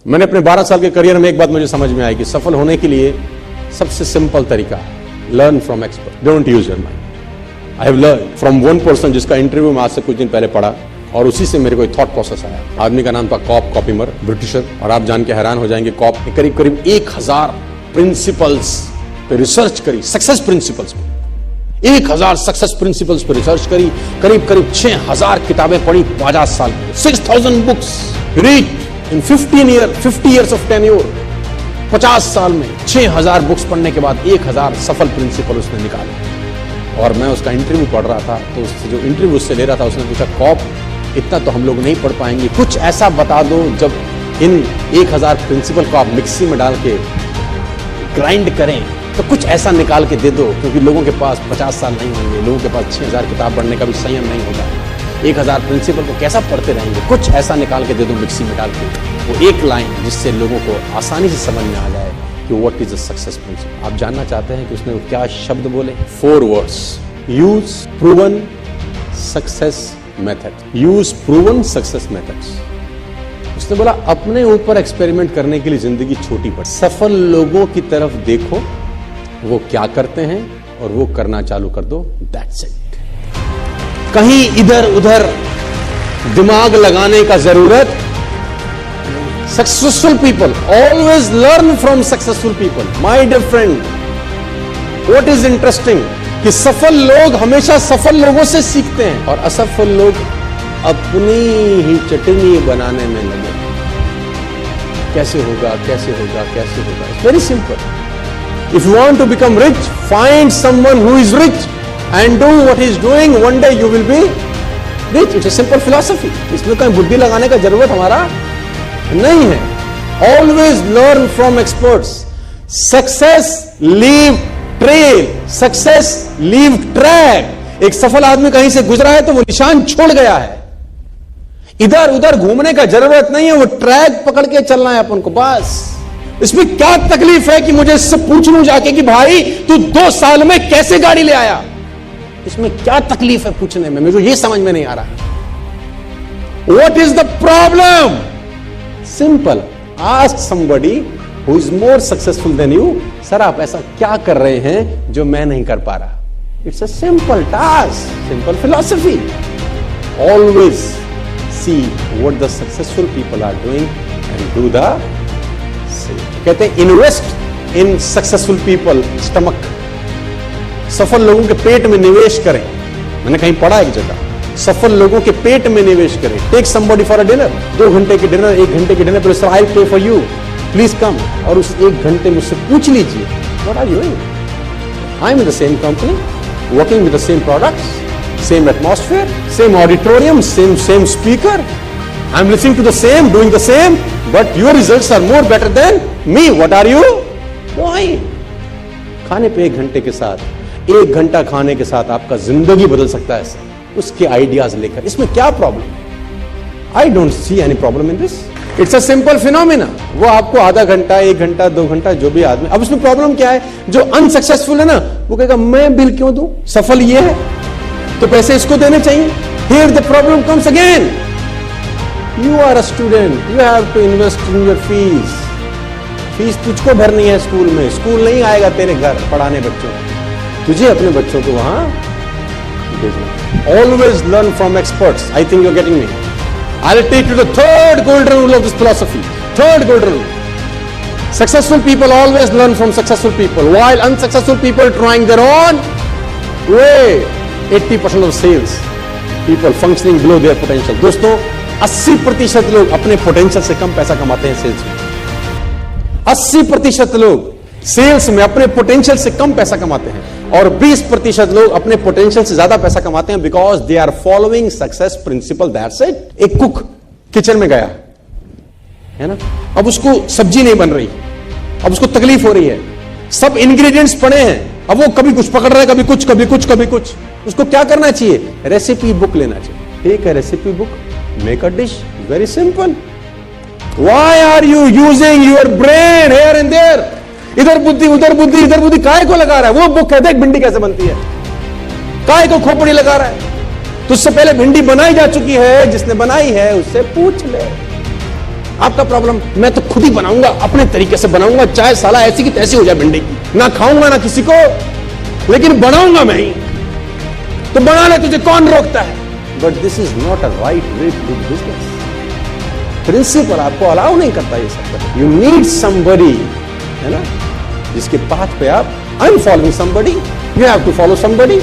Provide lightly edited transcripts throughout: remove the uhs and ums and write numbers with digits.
मैंने अपने 12 साल के करियर में एक बात मुझे समझ में आई कि सफल होने के लिए सबसे सिंपल तरीका है learn from expert, don't use your mind. I have learn from one person जिसका इंटरव्यू मैं आज से कुछ दिन पहले पढ़ा और उसी से मेरे को एक थॉट प्रोसेस आया। आदमी का नाम था कॉपीमर, ब्रिटिशर, और आप जान के हैरान हो जाएंगे कॉप ने करीब करीब 1000 प्रिंसिपल्स पे रिसर्च करी, सक्सेस प्रिंसिपल्स पे 1000 सक्सेस प्रिंसिपल्स पे रिसर्च करी, करीब करीब 6000 किताबें पढ़ी 50 साल में, 6000 books read in 50 years of tenure. 50 साल में 6000 बुक्स पढ़ने के बाद 1000 सफल प्रिंसिपल उसने निकाले। और मैं उसका इंटरव्यू पढ़ रहा था तो उससे जो इंटरव्यू उससे ले रहा था उसने पूछा, कॉप इतना तो हम लोग नहीं पढ़ पाएंगे, कुछ ऐसा बता दो जब इन 1000 प्रिंसिपल को आप मिक्सी में डाल के ग्राइंड करें तो कुछ ऐसा निकाल के दे दो, क्योंकि लोगों के पास 50 साल नहीं होंगे, लोगों के पास 6000 किताब पढ़ने का भी संयम नहीं होगा, 1000 प्रिंसिपल को कैसा पढ़ते रहेंगे, कुछ ऐसा निकाल के दे दो मिक्सी में डाल के, वो एक लाइन जिससे लोगों को आसानी से समझ में आ जाए कि what is a success principle. आप जानना चाहते हैं कि उसने क्या शब्द बोले? 4 words, use proven success method, use proven success methods. उसने बोला अपने ऊपर एक्सपेरिमेंट करने के लिए जिंदगी छोटी पड़, सफल लोगों की तरफ देखो, वो क्या करते हैं और वो करना चालू कर दो, दैट्स इट। कहीं इधर उधर दिमाग लगाने का जरूरत। Successful people always learn from successful people. My dear friend, what is interesting कि सफल लोग हमेशा सफल लोगों से सीखते हैं और असफल लोग अपनी ही चटनी बनाने में लगे। कैसे होगा, कैसे होगा, कैसे होगा? It's very simple. If you want to become rich, find someone who is rich and do what he is doing. One day you will be rich. It's a simple philosophy. इसमें कहीं बुद्धि लगाने का जरूरत हमारा नहीं है। Always learn from experts. Success leave trail. Success leave track. एक सफल आदमी कहीं से गुजरा है तो वो निशान छोड़ गया है। इधर उधर घूमने का जरूरत नहीं है, वो ट्रैक पकड़ के चलना है अपन को, बस। इसमें क्या तकलीफ है कि मुझे इससे पूछ लूं जाके कि भाई तू 2 साल में कैसे गाड़ी ले आया? इसमें क्या तकलीफ है पूछने में? मुझे ये समझ में नहीं आ रहा। What is the problem? Simple. Ask somebody who is more successful than you. Sir आप ऐसा क्या कर रहे हैं जो मैं नहीं कर पा रहा? It's a simple task, simple philosophy. Always see what the successful people are doing and do the कहते हैं invest in successful people stomach. सफल लोगों के पेट में निवेश करें। मैंने कहीं पढ़ा एक जगह, सफल लोगों के पेट में निवेश करें। Take somebody for a dinner, 2 घंटे के डिनर, 1 घंटे के डिनर पर सर आई पे फॉर यू, प्लीज कम, और उस 1 घंटे मुझसे पूछ लीजिए what are you doing? I am in the same company, working with the same products, same atmosphere, same auditorium, same speaker, I am listening to the same, doing the same, but your results are more better than me. What are you doing? खाने पे 1 घंटे के साथ, 1 घंटा खाने के साथ आपका जिंदगी बदल सकता है उसके आइडियाज लेकर। इसमें क्या problem? I don't see any problem in this. It's a simple phenomena. वो आपको आधा घंटा, 1 घंटा, 2 घंटा, जो भी आदमी। अब उसमें प्रॉब्लम क्या है? जो अनसक्सेसफुल है ना, वो कहेगा मैं बिल क्यों दूं? सफल ये है तो पैसे इसको देने चाहिए। Here the problem comes again. You are a student. You have to invest in your fees. Fees तुझको भरनी है स्कूल में। स्कूल नहीं आएगा तेरे घर पढ़ाने बच्चों, तुझे अपने बच्चों को वहां भेजना। Always learn from experts. I think you're getting me. I'll take you to the 3rd golden rule of this philosophy. 3rd golden rule. Successful people always learn from successful people, while unsuccessful people trying their own way. 80% of sales people functioning below their potential. दोस्तों 80% लोग अपने potential से कम पैसा कमाते हैं sales में। 80% लोग sales में अपने पोटेंशियल से कम पैसा कमाते हैं और 20% लोग अपने पोटेंशियल से ज्यादा पैसा कमाते हैं because they are following success principle. That's it. एक कुक किचन में गया है ना, अब उसको सब्जी नहीं बन रही, अब उसको तकलीफ हो रही है, सब इंग्रेडिएंट्स पड़े हैं, अब वो कभी कुछ पकड़ रहा है, कभी कुछ, कभी कुछ, कभी कुछ। उसको क्या करना चाहिए? रेसिपी बुक लेना चाहिए। एक है recipe book, make a dish, very simple. Why are you using your brain here and there? इधर बुद्धि उधर बुद्धि, इधर बुद्धि काहे को लगा रहा है? वो बुक है, देख भिंडी कैसे बनती है, काहे को खोपड़ी लगा रहा है? तुझसे पहले भिंडी बनाई जा चुकी है, जिसने बनाई है उससे पूछ ले। आपका प्रॉब्लम, मैं तो खुद ही बनाऊंगा, अपने तरीके से बनाऊंगा, चाहे साला ऐसी की तैसी हो जाए भिंडी की, ना खाऊंगा ना किसी को, लेकिन बनाऊंगा मैं ही। तो बना ले, तुझे कौन रोकता है? But this is not a right way to do business. Principle आपको अलाउ नहीं करता ये सब। यू नीड समबडी, है ना, जिसके पाथ पे आप, I am following somebody, you have to follow somebody.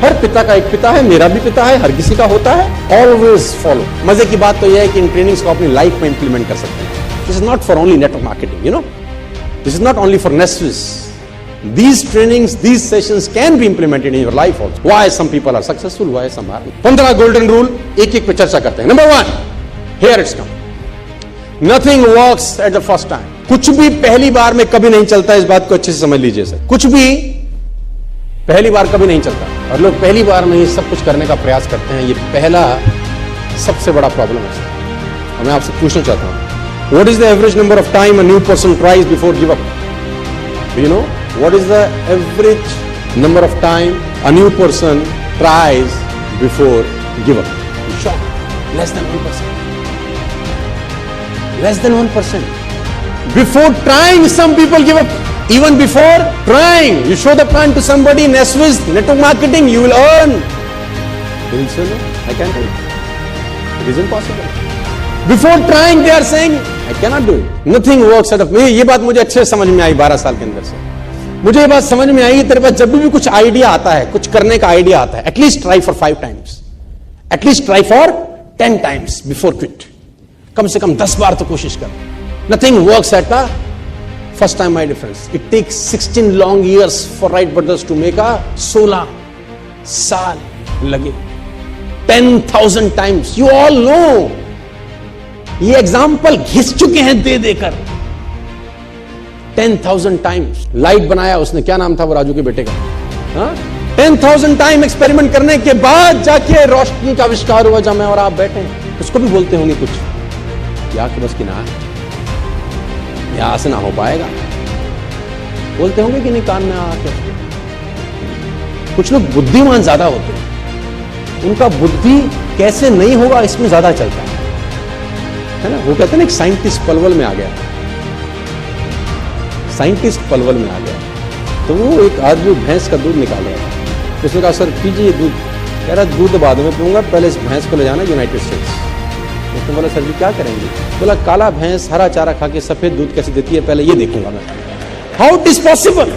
हर पिता का एक पिता है, मेरा भी पिता है, हर किसी का होता है। Always follow. मजे की बात तो यह है कि इन ट्रेनिंग्स को अपनी लाइफ में इंप्लीमेंट कर सकते हैं। This is not for only network marketing, you know, this is not only for नेस्विस। These trainings, these sessions can be implemented in your life also. Why some people are successful, why some aren't? 15 golden rule, एक एक पे चर्चा करते हैं। Number 1, here it's come. Nothing works at the first time. कुछ भी पहली बार में कभी नहीं चलता, इस बात को अच्छे से समझ लीजिए सर। कुछ भी पहली बार कभी नहीं चलता, और लोग पहली बार में ही सब कुछ करने का प्रयास करते हैं। ये पहला सबसे बड़ा प्रॉब्लम है सर। और मैं आपसे पूछना चाहता हूं, what is the average number of time a new person tries before give up? Do you know? What is the average number of time a new person tries before give up? You're shocked. Less than 1%. Less than 1%. Before trying, some people give up. Even before trying, you show the plan to somebody in Neswiss, network marketing, you will earn. They will say, no, I can't do it. It is impossible. Before trying, they are saying, I cannot do it. Nothing works out of me. ये बात मुझे अच्छे समझ में आई 12 साल के अंदर से। मुझे ये बात समझ में आई, तेरे पास जब भी कुछ आइडिया आता है, कुछ करने का आइडिया आता है, at least try for 5 times, at least try for 10 times before quit. कम से कम 10 बार तो कोशिश कर। Nothing works at the first time, my difference. It takes 16 long years for Wright brothers to make a 16 साल लगे। 10,000 times, यू ऑल नो। ये एग्जाम्पल घिस चुके हैं दे देकर। 10,000 times लाइट बनाया उसने, क्या नाम था वो राजू के बेटे का, हाँ? 10,000 टाइम एक्सपेरिमेंट करने के बाद जाके रोशनी का आविष्कार हुआ, जहां मैं और आप बैठे हैं। उसको भी बोलते होंगे कुछ, या कि बस की ना है, यहां से ना हो पाएगा, बोलते होंगे कि नहीं कान में आके। कुछ लोग बुद्धिमान ज्यादा होते हैं, उनका बुद्धि कैसे नहीं होगा इसमें ज्यादा चलता है ना। वो कहते हैं ना, एक साइंटिस्ट पलवल में आ गया, साइंटिस्ट पलवल में आ गया, तो वो एक आदमी भैंस का दूध निकाल रहा था। उसने कहा, सर पीजिए दूध। कह रहा, दूध बाद में पीऊंगा, पहले इस भैंस को ले जाना यूनाइटेड स्टेट्स। उसने बोला, सर जी क्या करेंगे? बोला, काला भैंस हरा चारा खा के सफेद दूध कैसे देती है, पहले ये देखूंगा मैं। How it is possible,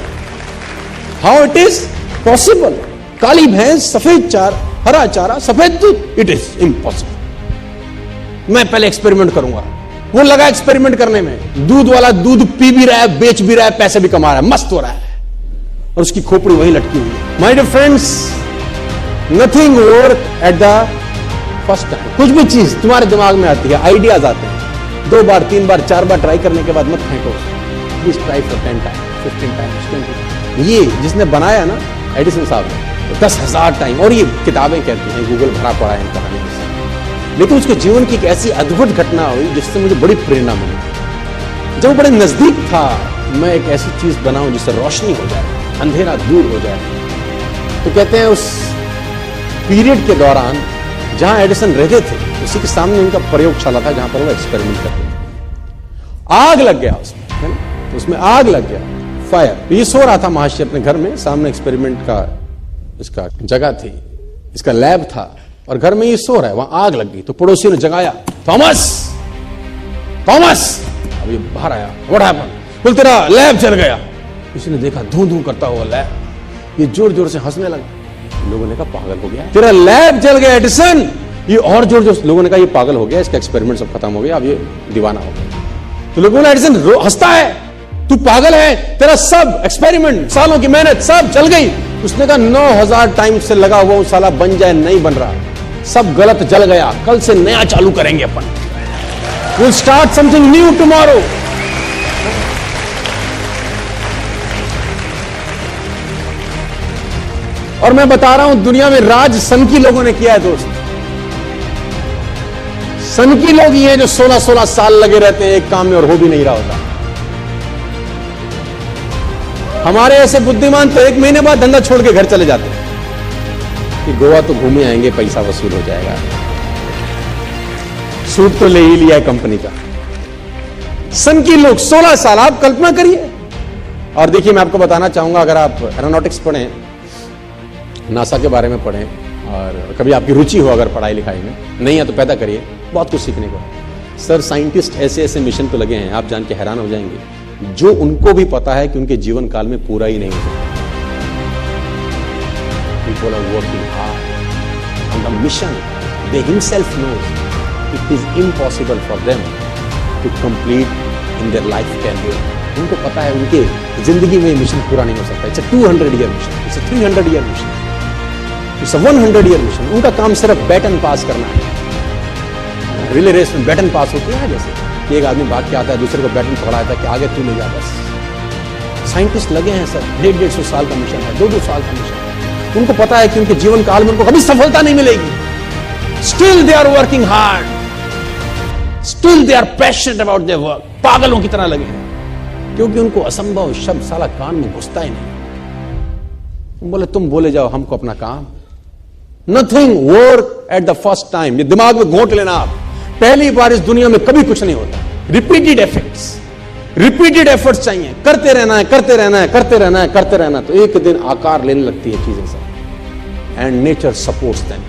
how it is possible? काली भैंस, सफेद चार, हरा चारा, सफेद दूध, इट इज इम्पॉसिबल। मैं पहले एक्सपेरिमेंट करूंगा। वो लगा एक्सपेरिमेंट करने में, दूध वाला दूध पी भी रहा है, बेच भी रहा है, पैसे भी कमा रहा है, मस्त हो रहा है, और उसकी खोपड़ी वहीं लटकी हुई है। My dear friends, nothing work at the first time. कुछ भी चीज तुम्हारे दिमाग में आती है, आइडियाज आते हैं, 2 बार 3 बार 4 बार ट्राई करने के बाद मत फेंको। Please try for 10 times, 15 times, 20 times। ये जिसने बनाया ना, एडिसन साहब ने, 10,000 टाइम। और ये किताबें कहती हैं, गूगल भरा पड़ा है इन कहानियों से। लेकिन उसके जीवन की एक ऐसी अद्भुत घटना हुई जिससे मुझे बड़ी प्रेरणा मिली। जब वो बड़े नजदीक था, मैं एक ऐसी चीज बनाऊं जिससे रोशनी हो जाए, अंधेरा दूर हो जाए। तो कहते हैं उस पीरियड के दौरान जहां एडिसन रहते थे, उसी के सामने उनका प्रयोगशाला था जहां पर वो एक्सपेरिमेंट करते थे। आग लग गया उसमें, है ना? तो उसमें आग लग गया, फायर। ये सो रहा था महाशय अपने घर में, सामने एक्सपेरिमेंट का इसका जगह थी, इसका लैब था, और घर में ये सो रहा है, वहां आग लग गई। तो पड़ोसी ने जगाया, थॉमस थॉमस। अब ये बाहर आया, व्हाट हैपेंड? बोल, तेरा लैब जल गया। किसी ने देखा, धू धू करता हुआ लैब। ये जोर जोर से हंसने लगा। लोगों ने कहा, पागल हो गया, तेरा लैब जल गया एडिसन। ये और जोर जोर, लोगों ने कहा, ये पागल हो गया, इसका एक्सपेरिमेंट सब खत्म हो गया, अब ये दीवाना हो गया। तो लोगों ने, एडिसन हंसता है, तू पागल है, तेरा सब एक्सपेरिमेंट, सालों की मेहनत सब जल गई। उसने कहा, 9,000 टाइम से लगा हुआ हूं, साला बन जाए, नहीं बन रहा, सब गलत जल गया, कल से नया चालू करेंगे अपन। We'll start something new tomorrow. और मैं बता रहा हूं, दुनिया में राज सनकी लोगों ने किया है दोस्त। सनकी लोग ही हैं जो 16-16 साल लगे रहते हैं एक काम में और हो भी नहीं रहा होता। हमारे ऐसे बुद्धिमान तो 1 महीने बाद धंधा छोड़ के घर चले जाते हैं कि गोवा तो घूमे आएंगे, पैसा वसूल हो जाएगा, सूट तो ले ही लिया है कंपनी का, सन की लोग 16 साल, आप कल्पना करिए। और देखिए, मैं आपको बताना चाहूंगा, अगर आप एरोनॉटिक्स पढ़ें, नासा के बारे में पढ़ें, और कभी आपकी रुचि हो अगर पढ़ाई लिखाई में, नहीं है तो पैदा करिए, बहुत कुछ सीखने को। सर, साइंटिस्ट ऐसे ऐसे मिशन पे लगे हैं, आप जान के हैरान हो जाएंगे, जो उनको भी पता है कि उनके जीवन काल में पूरा ही नहीं हो सकता। People are working hard on the mission. They himself knows it is impossible for them to complete in their life career. उनको पता है उनके जिंदगी में मिशन पूरा नहीं हो सकता। It's a 200-year mission. It's a 300-year mission. It's a 100-year mission. उनका काम सिर्फ बैटन पास करना है। रिले रेस में बैटन पास होती है, जैसे कि एक आदमी भाग के आता है, दूसरे को बैटन पकड़ाता है कि आगे तू ले जा बस। साइंटिस्ट लगे हैं सर, 150 साल का मिशन है, 2 साल का मिशन है। उनको पता है कि उनके जीवन काल में उनको कभी सफलता नहीं मिलेगी। Still they are working hard, still they are passionate about their work. पागलों की तरह लगे हैं, क्योंकि उनको असंभव शब्द साला कान में घुसता ही नहीं। बोले तुम बोले जाओ, हमको अपना काम। Nothing work at the first time. ये दिमाग में घोंट लेना आप, पहली बार इस दुनिया में कभी कुछ नहीं होता। रिपीटेड एफर्ट्स चाहिए, करते रहना है, करते रहना है, करते रहना है, करते रहना है, तो एक दिन आकार लेने लगती है चीजें सब। And nature supports them.